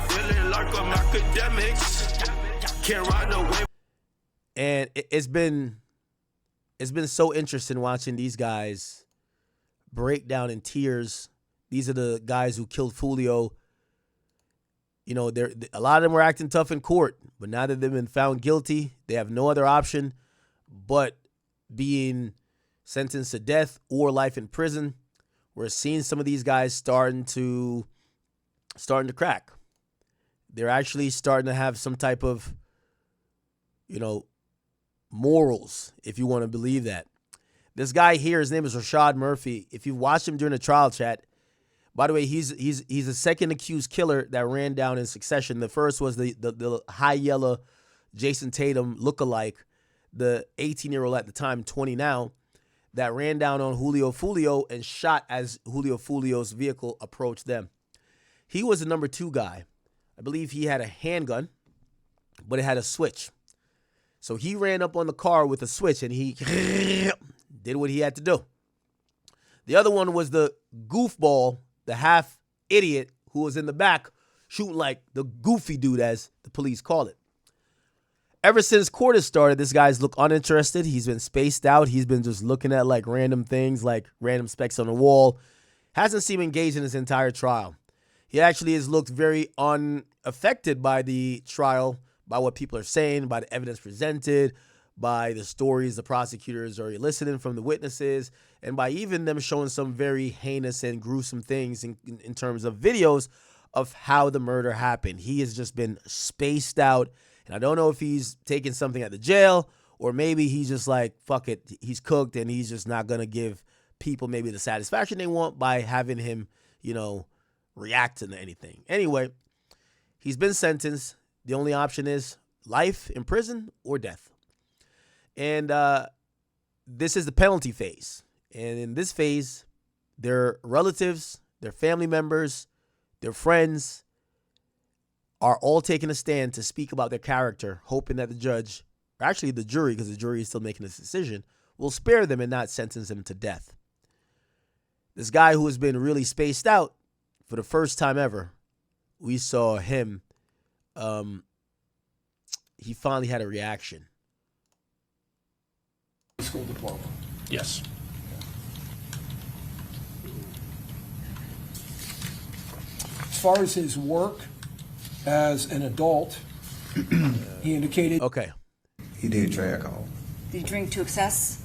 feeling like I'm Akademiks. Can't ride away. And it's been so interesting watching these guys break down in tears. These are the guys who killed Foolio. You know, a lot of them were acting tough in court, but now that they've been found guilty, they have no other option but being sentenced to death or life in prison. We're seeing some of these guys starting to crack. They're actually starting to have some type of, morals, if you want to believe that. This guy here, his name is Rashad Murphy. If you watched him during the trial chat, by the way, he's a second accused killer that ran down in succession. The first was the high yellow Jason Tatum lookalike, the 18-year-old at the time, 20 now, that ran down on Julio Foolio and shot as Julio Foolio's vehicle approached them. He was the number 2 guy. I believe he had a handgun, but it had a switch. So he ran up on the car with a switch and he did what he had to do. The other one was the goofball, the half idiot who was in the back shooting like the goofy dude, as the police call it. Ever since court has started, this guy's look uninterested. He's been spaced out. He's been just looking at like random things, like random specks on the wall. Hasn't seemed engaged in his entire trial. He actually has looked very unaffected by the trial, by what people are saying, by the evidence presented, by the stories the prosecutors are eliciting from the witnesses, and by even them showing some very heinous and gruesome things in terms of videos of how the murder happened. He has just been spaced out, and I don't know if he's taking something at the jail or maybe he's just like, fuck it, he's cooked and he's just not going to give people maybe the satisfaction they want by having him, react to anything. Anyway, he's been sentenced. The only option is life in prison or death. And this is the penalty phase. And in this phase, their relatives, their family members, their friends are all taking a stand to speak about their character, hoping that the judge, or actually the jury, because the jury is still making this decision, will spare them and not sentence them to death. This guy who has been really spaced out, for the first time ever, we saw him. He finally had a reaction. School diploma. Yes. As far as his work as an adult, he indicated. Okay. He did drink alcohol. Did he drink to excess?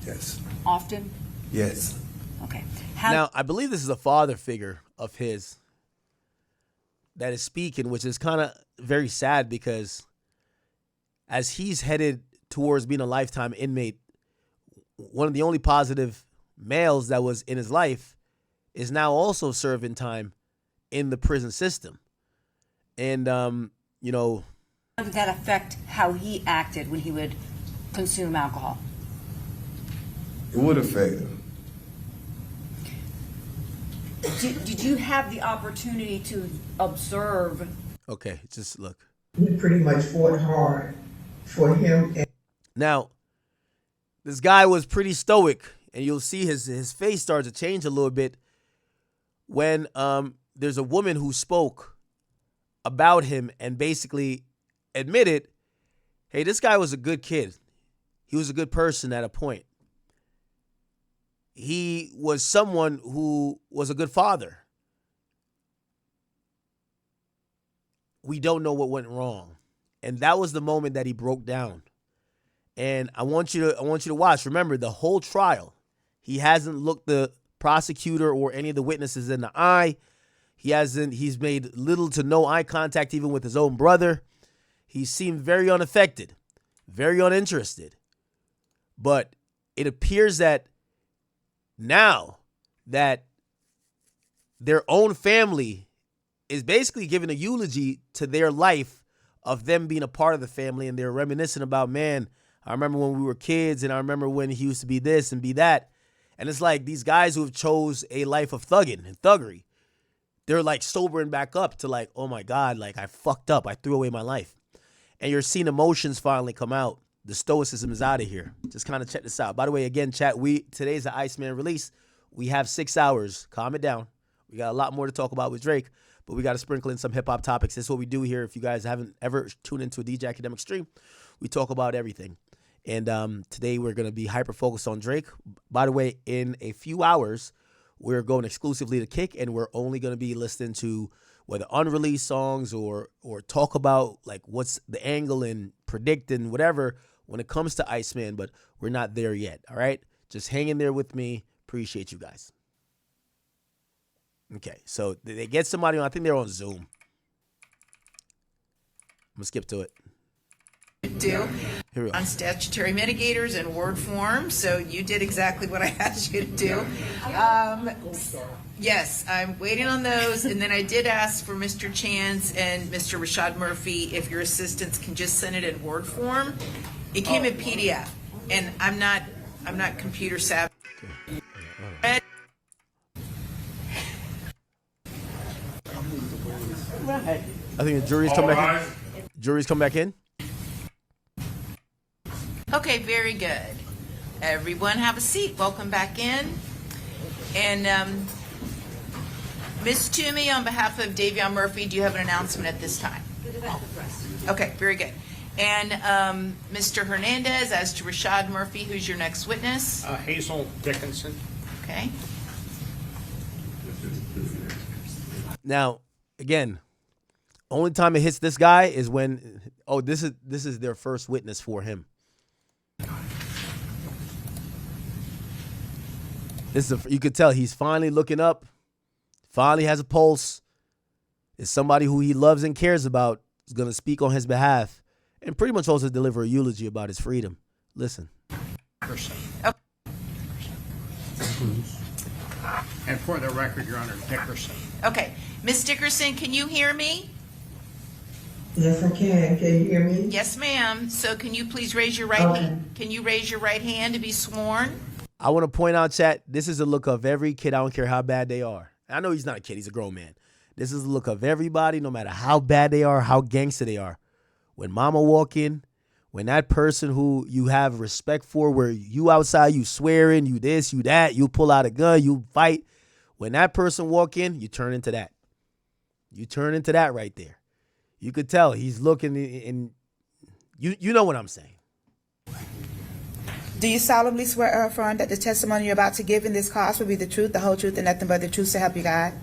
Yes. Often? Yes. Okay. Now, I believe this is a father figure of his that is speaking, which is kind of very sad because as he's headed towards being a lifetime inmate, one of the only positive males that was in his life is now also serving time in the prison system. And, How did that affect how he acted when he would consume alcohol? It would affect him. Did you have the opportunity to observe? Okay, just look. We pretty much fought hard for him. Now, this guy was pretty stoic, and you'll see his face starts to change a little bit when there's a woman who spoke about him and basically admitted, hey, this guy was a good kid. He was a good person at a point. He was someone who was a good father. We don't know what went wrong. And that was the moment that he broke down. And I want you to watch. Remember, the whole trial, he hasn't looked the prosecutor or any of the witnesses in the eye. He's made little to no eye contact even with his own brother. He seemed very unaffected, very uninterested. But it appears that now that their own family is basically giving a eulogy to their life of them being a part of the family, and they're reminiscing about, man, I remember when we were kids, and I remember when he used to be this and be that. And it's like these guys who have chose a life of thugging and thuggery, they're like sobering back up to like, oh my God, like I fucked up. I threw away my life. And you're seeing emotions finally come out. The stoicism is out of here. Just kind of check this out. By the way, again, chat, today's the Iceman release. We have 6 hours. Calm it down. We got a lot more to talk about with Drake, but we got to sprinkle in some hip-hop topics. This is what we do here. If you guys haven't ever tuned into a DJ Akademiks stream, we talk about everything. And today we're going to be hyper-focused on Drake. By the way, in a few hours, we're going exclusively to Kick, and we're only going to be listening to whether unreleased songs or talk about like what's the angle and predict and whatever when it comes to Iceman, but we're not there yet, all right? Just hang in there with me. Appreciate you guys. Okay, so they get somebody on. I think they're on Zoom. I'm gonna skip to it. Do Here we go. on statutory mitigators in word form, so you did exactly what I asked you to do. Yes, I'm waiting on those, and then I did ask for Mr. Chance and Mr. Rashad Murphy if your assistants can just send it in word form. It came in PDF, and I'm not computer savvy. I think the jury's come back in. Jury's come back in. Okay, very good. Everyone have a seat. Welcome back in. And Ms. Toomey, on behalf of Davion Murphy, do you have an announcement at this time? Okay, very good. And Mr. Hernandez, as to Rashad Murphy, who's your next witness? Hazel Dickinson. Okay. Now, again, only time it hits this guy is when this is their first witness for him. You could tell he's finally looking up, finally has a pulse. It's somebody who he loves and cares about is going to speak on his behalf and pretty much also deliver a eulogy about his freedom. Listen. Oh. And for the record, Your Honor, Dickerson. Okay. Ms. Dickerson, can you hear me? Yes, I can. Can you hear me? Yes, ma'am. So can you please raise your right hand? Can you raise your right hand to be sworn? I want to point out, chat, this is the look of every kid. I don't care how bad they are. I know he's not a kid. He's a grown man. This is the look of everybody, no matter how bad they are, how gangster they are. When mama walk in, when that person who you have respect for, where you outside, you swearing, you this, you that, you pull out a gun, you fight. When that person walk in, you turn into that. You turn into that right there. You could tell he's looking and you know what I'm saying. Do you solemnly swear or affirm that the testimony you're about to give in this cause will be the truth, the whole truth, and nothing but the truth to help you God?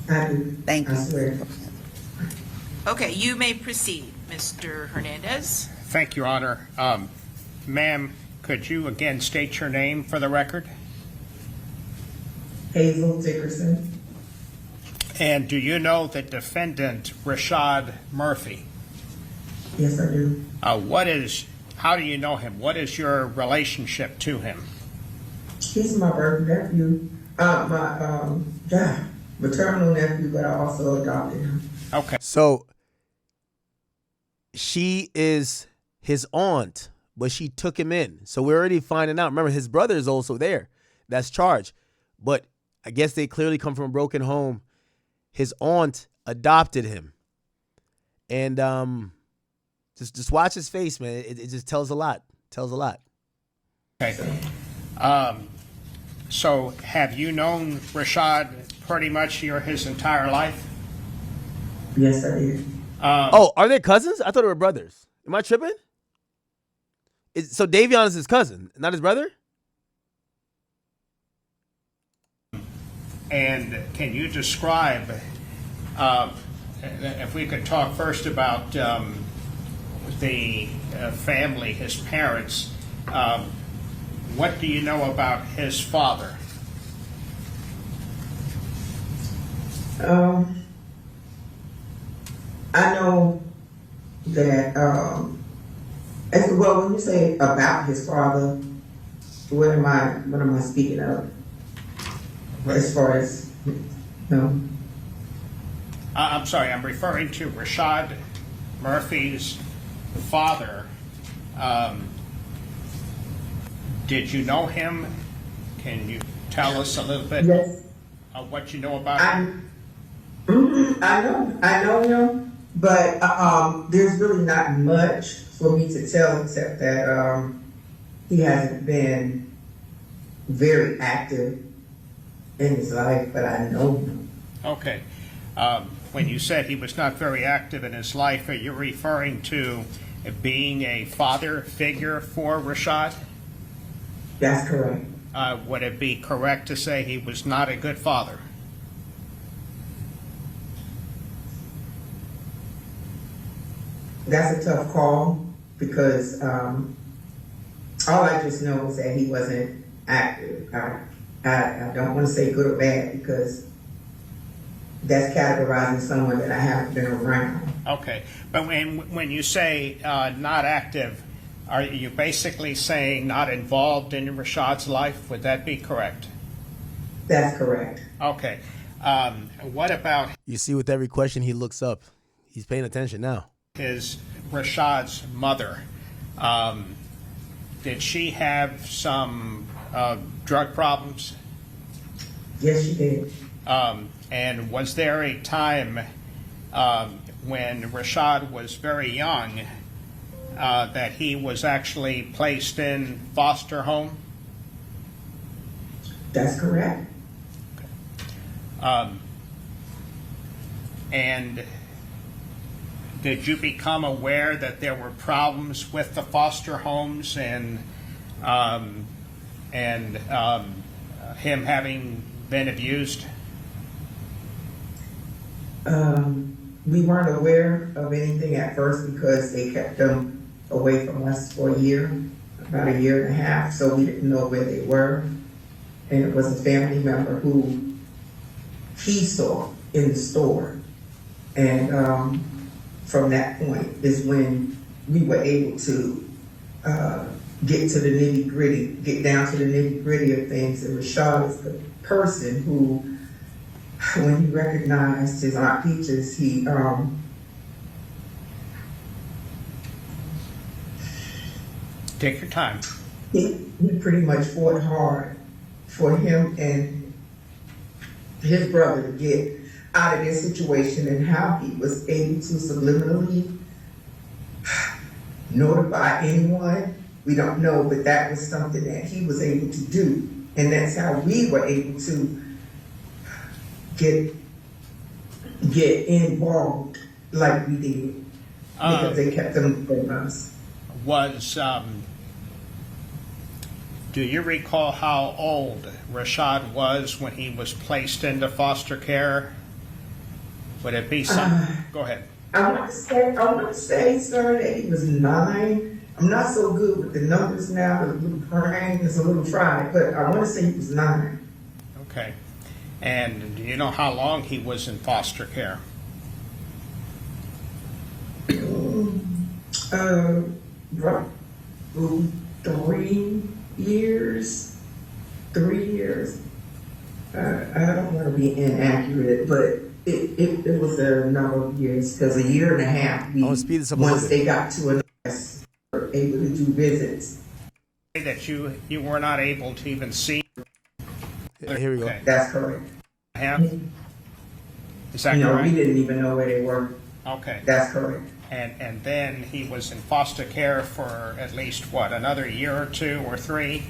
I do. Thank you. I swear. Okay, you may proceed, Mr. Hernandez. Thank you, Your Honor. Ma'am, could you again state your name for the record? Hazel Dickerson. And do you know the defendant, Rashad Murphy? Yes, I do. How do you know him? What is your relationship to him? He's my birth nephew. My maternal nephew, but I also adopted him. Okay. So she is his aunt, but she took him in. So we're already finding out. Remember, his brother is also there. That's charged. But I guess they clearly come from a broken home. His aunt adopted him. And just watch his face, man. It just tells a lot. Tells a lot. Okay. So have you known Rashad pretty much his entire life? Yes, I did. Are they cousins? I thought they were brothers. Am I tripping? So Davion is his cousin, not his brother? And can you describe, if we could talk first about the family, his parents, what do you know about his father? I know that, well, when you say about his father, what am I speaking of? As far as, no. I'm sorry, I'm referring to Rashad Murphy's father. Did you know him? Can you tell us a little bit Yes. of what you know about him? I know him, but there's really not much for me to tell except that he hasn't been very active in his life, but I know him. Okay. When you said he was not very active in his life, are you referring to being a father figure for Rashad? That's correct. Would it be correct to say he was not a good father? That's a tough call because all I just know is that he wasn't active. I don't want to say good or bad because that's categorizing someone that I haven't been around. Okay. But when you say not active, are you basically saying not involved in Rashad's life? Would that be correct? That's correct. Okay. What about You see, with every question he looks up, he's paying attention now. Rashad's mother? Did she have some drug problems? Yes, she did. And was there a time when Rashad was very young that he was actually placed in foster home? That's correct. And did you become aware that there were problems with the foster homes and him having been abused? We weren't aware of anything at first because they kept them away from us for a year, about a year and a half, so we didn't know where they were. And it was a family member who he saw in the store. And from that point is when we were able to get to the nitty gritty, get down to the nitty gritty of things. And Rashad is the person who, when he recognized his Aunt Peaches, he Take your time. he pretty much fought hard for him and his brother to get out of their situation, and how he was able to subliminally notify anyone, we don't know, but that was something that he was able to do. And that's how we were able to get involved like we did, because they kept them from us. Do you recall how old Rashad was when he was placed into foster care? Would it be some? Go ahead. I want to say, sir, that he was 9. I'm not so good with the numbers now. The little brain is a little fried, but I want to say he was 9. Okay. And do you know how long he was in foster care? Roughly 3 years. 3 years. I don't want to be inaccurate, but it was a number of years, because a year and a half, once they got to us, were able to do visits. That you were not able to even see. Here we go. Okay. That's correct. Is that No, correct? we didn't even know where they were. Okay. That's correct. And then he was in foster care for at least, what, another year or 2 or 3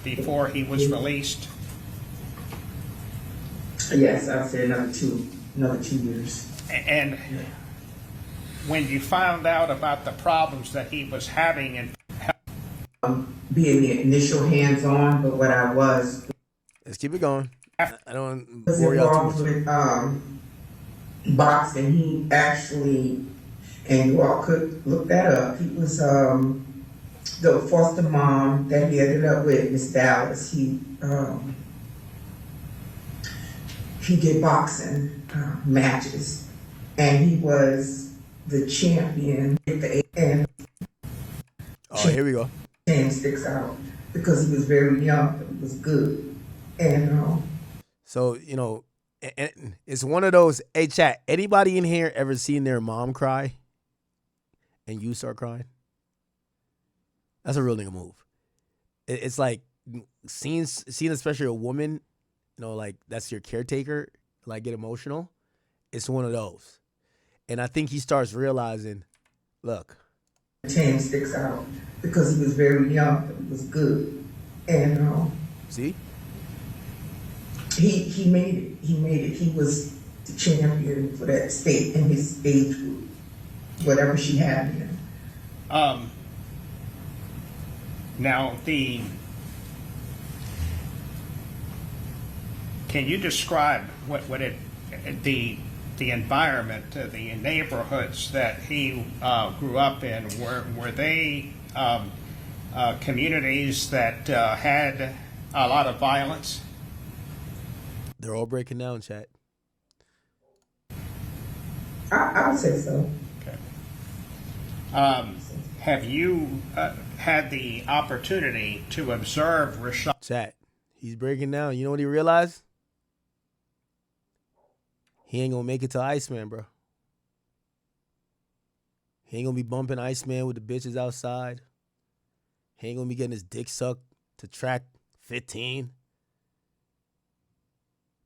before he was released? Yes, I'd say another 2 years. And when you found out about the problems that he was having and Being the initial hands-on, but what I was Let's keep it going. I don't was bore y'all involved too much. with boxing. He actually, and you all could look that up, he was the foster mom that he ended up with, Miss Dallas. He did boxing matches, and he was the champion and Oh, here we go. name sticks out because he was very young, but he was good. And So, you know, and it's one of those, hey, chat, anybody in here ever seen their mom cry and you start crying? That's a real nigga move. It's like seeing especially a woman, you know, like that's your caretaker, like get emotional. It's one of those. And I think he starts realizing, look. name sticks out because he was very young, but he was good. And See? he made it. He made it. He was the champion for that state in his age group, whatever she had in him. Now, can you describe the environment, the neighborhoods that he grew up in? Were they communities that had a lot of violence? They're all breaking down, chat. I would say so. Okay. Have you had the opportunity to observe Rashad? Chat. He's breaking down. You know what he realized? He ain't gonna make it to Iceman, bro. He ain't gonna be bumping Iceman with the bitches outside. He ain't gonna be getting his dick sucked to track 15.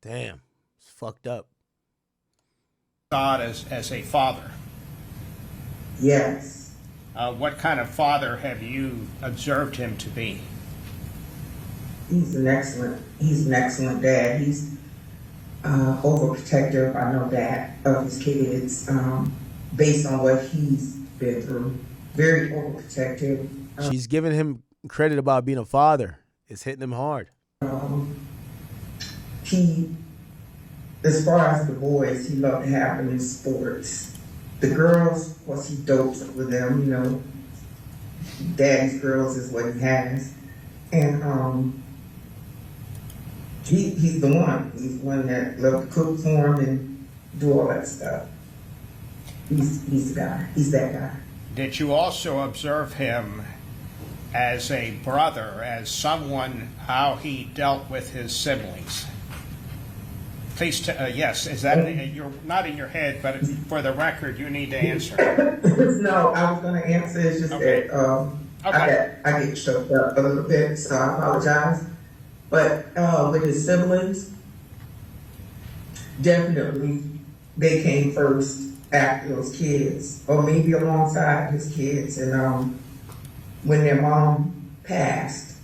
Damn, it's fucked up. God as a father. Yes. What kind of father have you observed him to be? He's an excellent dad. He's overprotective, I know that, of his kids, based on what he's been through. Very overprotective. She's giving him credit about being a father. It's hitting him hard. He, as far as the boys, he loved to have them in sports. The girls, of course, he dopes with them, you know. Daddy's girls is what he has. And he's the one. He's the one that loved to cook for him and do all that stuff. He's the guy. He's that guy. Did you also observe him as a brother, as someone, how he dealt with his siblings? Please, yes, is that, you're not in your head, but for the record, you need to answer. No, I was going to answer. It's just Okay. that I get choked up a little bit, so I apologize. But with his siblings, definitely they came first after those kids, or maybe alongside his kids. And when their mom passed,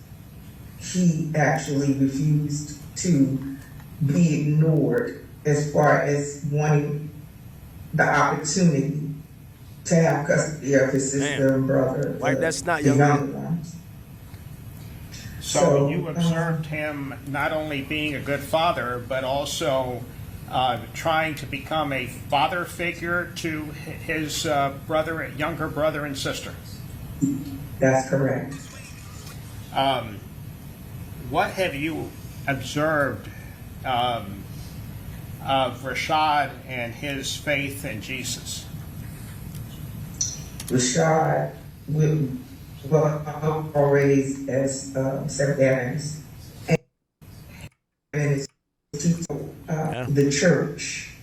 he actually refused to be ignored as far as wanting the opportunity to have custody of his sister and brother. Wipe that snot, the young younger man. ones. So you observed him not only being a good father, but also trying to become a father figure to his younger brother and sister. That's correct. What have you observed of Rashad and his faith in Jesus? Rashad was raised as Seventh-day and his teaching the church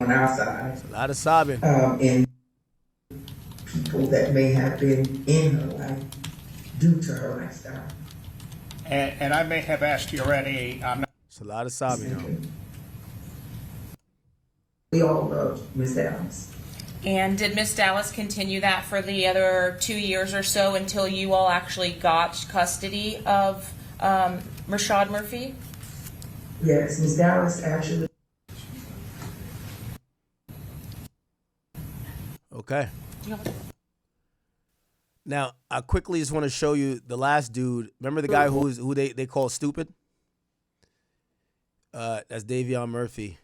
on our side. A lot of sobbing. And people that may have been in her life due to her lifestyle. And I may have asked you already. It's a lot of sobbing. We all love Miss Dallas. And did Miss Dallas continue that for the other 2 years or so until you all actually got custody of Rashad Murphy? Yes, Miss Dallas actually. Okay. Now, I quickly just want to show you the last dude. Remember the guy who they call stupid? That's Davion Murphy.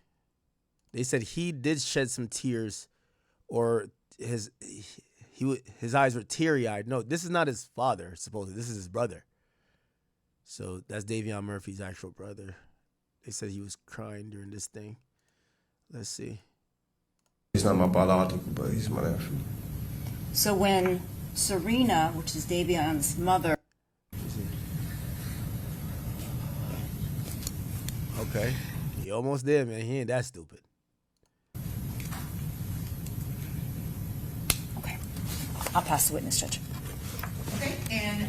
They said he did shed some tears, or his eyes were teary-eyed. No, this is not his father, supposedly. This is his brother. So that's Davion Murphy's actual brother. They said he was crying during this thing. Let's see. He's not my biological, but he's my nephew. So when Serena, which is Davion's mother. Okay. He almost did, man. He ain't that stupid. Okay. I'll pass the witness, Judge. Okay, and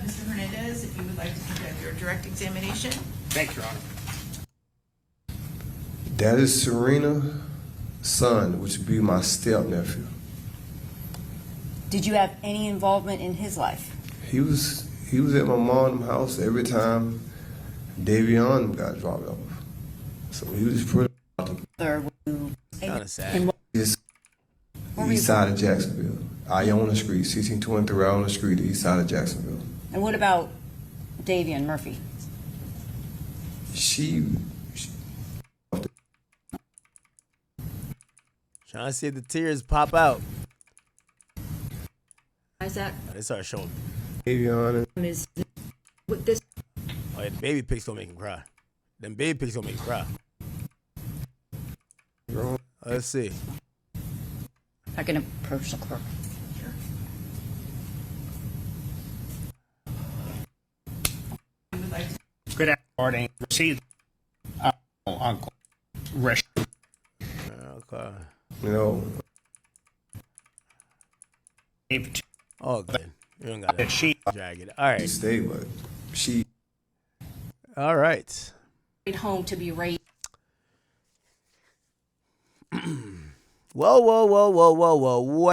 Mr. Hernandez, if you would like to conduct your direct examination. Thank you, Your Honor. That is Serena's son, which would be my step-nephew. Did you have any involvement in his life? He was at my mom's house every time Davion got dropped off. So he was pretty Kind of sad. east side of Jacksonville. Iona Street, 1623 Iona Street, the east side of Jacksonville. And what about Davion Murphy? She Trying to see if the tears pop out. Isaac They start showing. Davion is with this. Oh, yeah, the baby pics don't make him cry. Them baby pics don't make him cry. Let's see. I can approach the clerk. Good morning. Received Uncle Rich. Okay. you know, Oh, good. You don't got to She drag it. All right. stayed, but she All right. Home to be raised. Whoa, whoa, whoa, whoa, whoa, whoa.